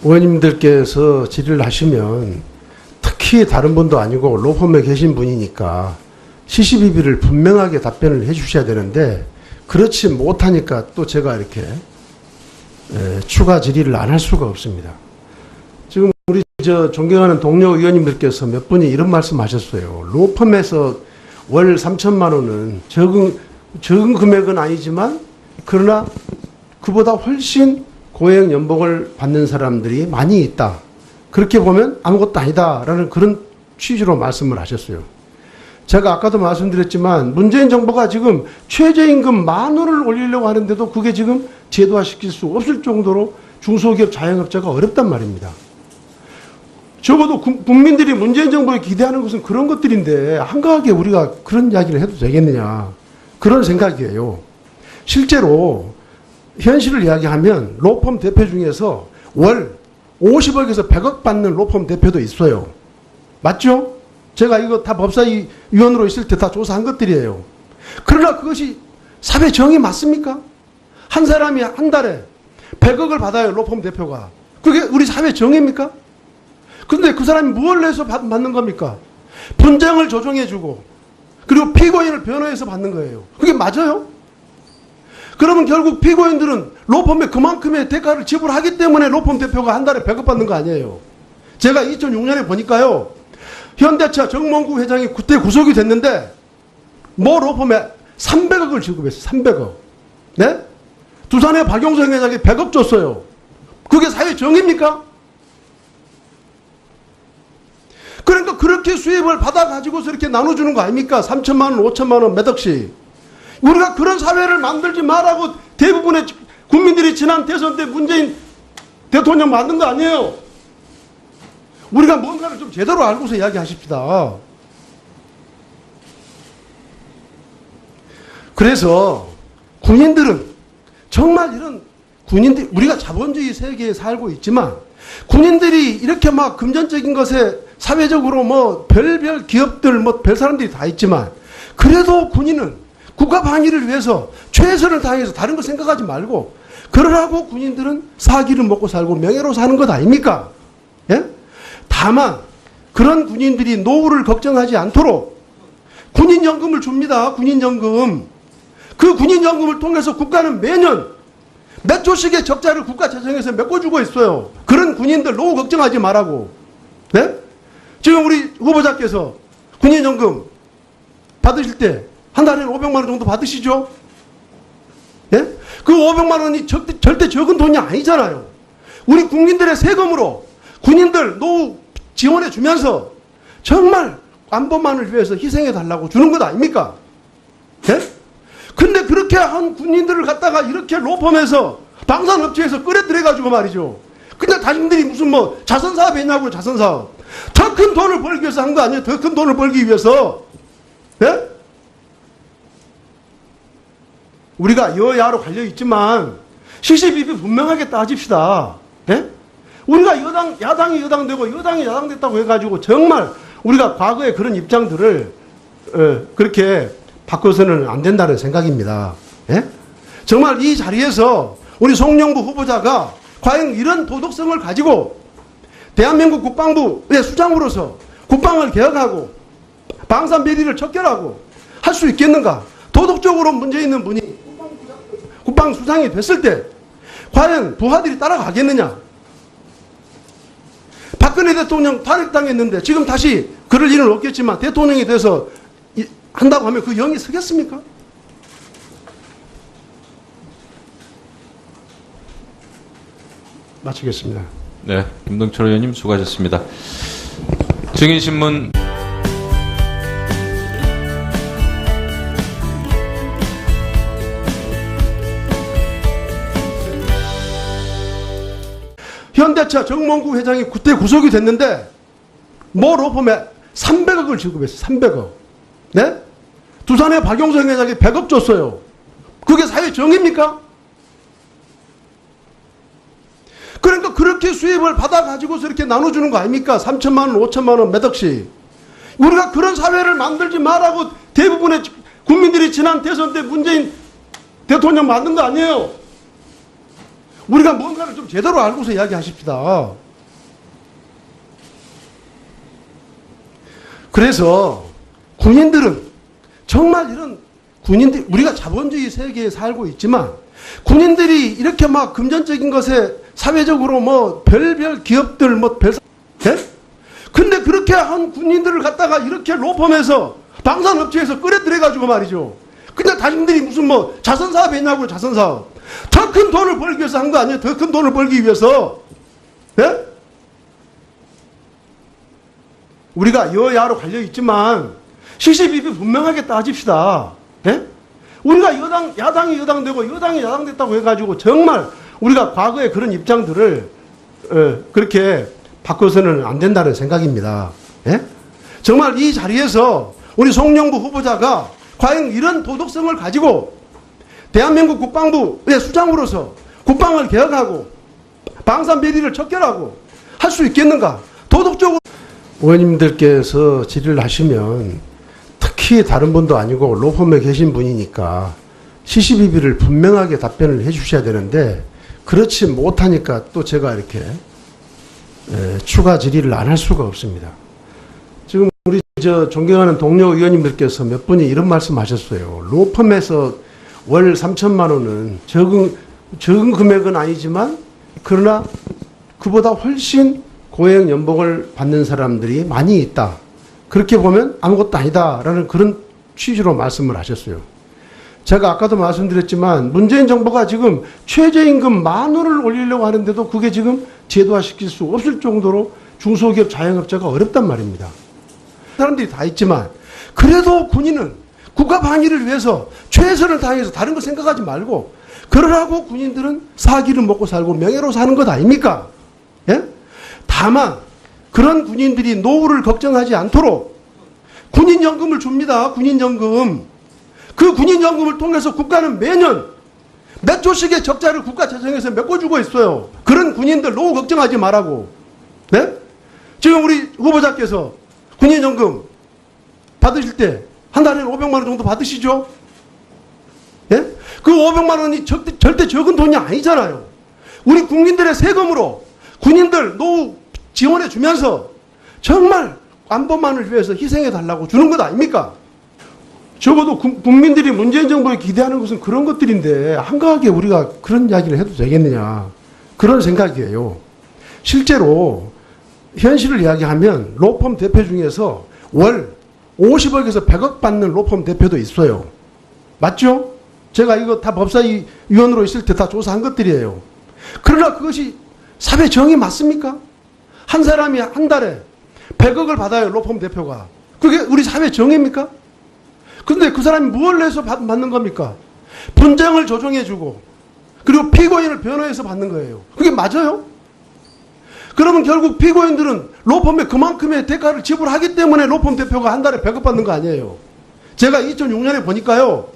의원님들께서 질의를 하시면 특히 다른 분도 아니고 로펌에 계신 분이니까 CCBB를 분명하게 답변을 해 주셔야 되는데 그렇지 못하니까 또 제가 이렇게 추가 질의를 안 할 수가 없습니다. 지금 우리 존경하는 동료 의원님들께서 몇 분이 이런 말씀 하셨어요. 로펌에서 월 3천만 원은 적은 금액은 아니지만 그러나 그보다 훨씬 고액 연봉을 받는 사람들이 많이 있다. 그렇게 보면 아무것도 아니다라는 그런 취지로 말씀을 하셨어요. 제가 아까도 말씀드렸지만 문재인 정부가 지금 최저임금 10,000원을 올리려고 하는데도 그게 지금 제도화시킬 수 없을 정도로 중소기업 자영업자가 어렵단 말입니다. 적어도 국민들이 문재인 정부에 기대하는 것은 그런 것들인데 한가하게 우리가 그런 이야기를 해도 되겠느냐 그런 생각이에요. 실제로 현실을 이야기하면 로펌 대표 중에서 월 50억에서 100억 받는 로펌 대표도 있어요. 맞죠? 제가 이거 다 법사위원으로 있을 때 다 조사한 것들이에요. 그러나 그것이 사회 정의 맞습니까? 한 사람이 한 달에 100억을 받아요, 로펌 대표가. 그게 우리 사회 정의입니까? 근데 그 사람이 무엇을 해서 받는 겁니까? 분쟁을 조정해주고 그리고 피고인을 변호해서 받는 거예요. 그게 맞아요? 그러면 결국 피고인들은 로펌에 그만큼의 대가를 지불하기 때문에 로펌 대표가 한 달에 100억 받는 거 아니에요. 제가 2006년에 보니까요. 현대차 정몽구 회장이 그때 구속이 됐는데 모 로펌에 300억을 지급했어요. 300억. 네? 두산의 박용성 회장이 100억 줬어요. 그게 사회 정의입니까? 그러니까 그렇게 수입을 받아가지고서 이렇게 나눠주는 거 아닙니까? 3천만 원, 5천만 원 몇 억씩. 우리가 그런 사회를 만들지 말라고 대부분의 국민들이 지난 대선 때 문재인 대통령 만든 거 아니에요? 우리가 뭔가를 좀 제대로 알고서 이야기하십시다. 그래서 군인들은 정말 이런 군인들, 우리가 자본주의 세계에 살고 있지만 군인들이 이렇게 막 금전적인 것에 사회적으로 뭐 별별 기업들 뭐 별 사람들이 다 있지만 그래도 군인은 국가 방위를 위해서 최선을 다해서 다른 거 생각하지 말고 그러라고 군인들은 사기를 먹고 살고 명예로 사는 것 아닙니까? 예? 다만 그런 군인들이 노후를 걱정하지 않도록 군인연금을 줍니다. 군인연금. 그 군인연금을 통해서 국가는 매년 몇 조씩의 적자를 국가 재정에서 메꿔주고 있어요. 그런 군인들 노후 걱정하지 말라고. 네? 지금 우리 후보자께서 군인연금 받으실 때 한 달에 500만 원 정도 받으시죠? 예? 그 500만 원이 절대 적은 돈이 아니잖아요. 우리 국민들의 세금으로 군인들 노후 지원해 주면서 정말 안보만을 위해서 희생해 달라고 주는 것 아닙니까? 예? 근데 그렇게 한 군인들을 갖다가 이렇게 로펌에서 방산업체에서 끌어들여가지고 말이죠. 근데 자신들이 무슨 뭐 자선사업 했냐고 자선사업. 더 큰 돈을 벌기 위해서 한 거 아니에요? 더 큰 돈을 벌기 위해서. 예? 우리가 여야로 갈려있지만 CCBB 분명하게 따집시다. 예? 우리가 야당이 여당되고 여당이 야당됐다고 해가지고 정말 우리가 과거의 그런 입장들을 그렇게 바꿔서는 안 된다는 생각입니다. 예? 정말 이 자리에서 우리 송영부 후보자가 과연 이런 도덕성을 가지고 대한민국 국방부의 수장으로서 국방을 개혁하고 방산 비리를 척결하고 할 수 있겠는가? 도덕적으로 문제 있는 분이 국방수장이 됐을 때 과연 부하들이 따라가겠느냐? 박근혜 대통령 탄핵당했는데 지금 다시 그럴 일은 없겠지만 대통령이 돼서 한다고 하면 그 영이 서겠습니까? 마치겠습니다. 네, 김동철 의원님 수고하셨습니다. 증인신문 현대차 정몽구 회장이 그때 구속이 됐는데 모 로펌에 300억을 지급했어요. 300억. 네? 두산의 박용성 회장이 100억 줬어요. 그게 사회 정의입니까? 그러니까 그렇게 수입을 받아가지고서 이렇게 나눠주는 거 아닙니까? 3천만 원, 5천만 원 몇 억씩. 우리가 그런 사회를 만들지 말라고 대부분의 국민들이 지난 대선 때 문재인 대통령 만든 거 아니에요? 우리가 뭔가를 좀 제대로 알고서 이야기하십시다. 그래서 군인들은 정말 이런 군인들, 우리가 자본주의 세계에 살고 있지만 군인들이 이렇게 막 금전적인 것에 사회적으로 뭐 별별 기업들 뭐 별, 예? 근데 그렇게 한 군인들을 갖다가 이렇게 로펌에서 방산업체에서 끌어들여가지고 말이죠. 근데 당신들이 무슨 뭐 자선사업 했냐고요, 자선사업. 더 큰 돈을 벌기 위해서 한 거 아니에요? 더 큰 돈을 벌기 위해서. 예? 우리가 여야로 갈려 있지만 시시비비 분명하게 따집시다. 예? 우리가 야당이 여당되고 여당이 야당됐다고 해가지고 정말 우리가 과거의 그런 입장들을 그렇게 바꿔서는 안 된다는 생각입니다. 예? 정말 이 자리에서 우리 송영구 후보자가 과연 이런 도덕성을 가지고 대한민국 국방부의 수장으로서 국방을 개혁하고 방산비리를 척결하고 할 수 있겠는가? 도덕적으로 의원님들께서 질의를 하시면 특히 다른 분도 아니고 로펌에 계신 분이니까 시시비비를 분명하게 답변을 해 주셔야 되는데 그렇지 못하니까 또 제가 이렇게 추가 질의를 안 할 수가 없습니다. 지금 우리 존경하는 동료 의원님들께서 몇 분이 이런 말씀 하셨어요. 로펌에서 월 3천만 원은 적은 금액은 아니지만 그러나 그보다 훨씬 고액 연봉을 받는 사람들이 많이 있다. 그렇게 보면 아무것도 아니다라는 그런 취지로 말씀을 하셨어요. 제가 아까도 말씀드렸지만 문재인 정부가 지금 최저임금 10,000원을 올리려고 하는데도 그게 지금 제도화시킬 수 없을 정도로 중소기업 자영업자가 어렵단 말입니다. 사람들이 다 있지만 그래도 군인은 국가 방위를 위해서 최선을 다해서 다른 거 생각하지 말고 그러라고 군인들은 사기를 먹고 살고 명예로 사는 것 아닙니까? 예? 다만 그런 군인들이 노후를 걱정하지 않도록 군인연금을 줍니다. 군인연금. 그 군인연금을 통해서 국가는 매년 몇 조씩의 적자를 국가 재정에서 메꿔주고 있어요. 그런 군인들 노후 걱정하지 말라고. 네? 지금 우리 후보자께서 군인연금 받으실 때 한 달에 500만 원 정도 받으시죠? 예? 그 500만 원이 절대 적은 돈이 아니잖아요. 우리 국민들의 세금으로 군인들 노후 지원해 주면서 정말 안보만을 위해서 희생해 달라고 주는 것 아닙니까? 적어도 국민들이 문재인 정부에 기대하는 것은 그런 것들인데 한가하게 우리가 그런 이야기를 해도 되겠느냐 그런 생각이에요. 실제로 현실을 이야기하면 로펌 대표 중에서 월 50억에서 100억 받는 로펌 대표도 있어요. 맞죠? 제가 이거 다 법사위원으로 있을 때 다 조사한 것들이에요. 그러나 그것이 사회 정의 맞습니까? 한 사람이 한 달에 100억을 받아요, 로펌 대표가. 그게 우리 사회 정의입니까? 근데 그 사람이 무엇을 해서 받는 겁니까? 분쟁을 조정해주고, 그리고 피고인을 변호해서 받는 거예요. 그게 맞아요? 그러면 결국 피고인들은 로펌에 그만큼의 대가를 지불하기 때문에 로펌 대표가 한 달에 100억 받는 거 아니에요. 제가 2006년에 보니까요,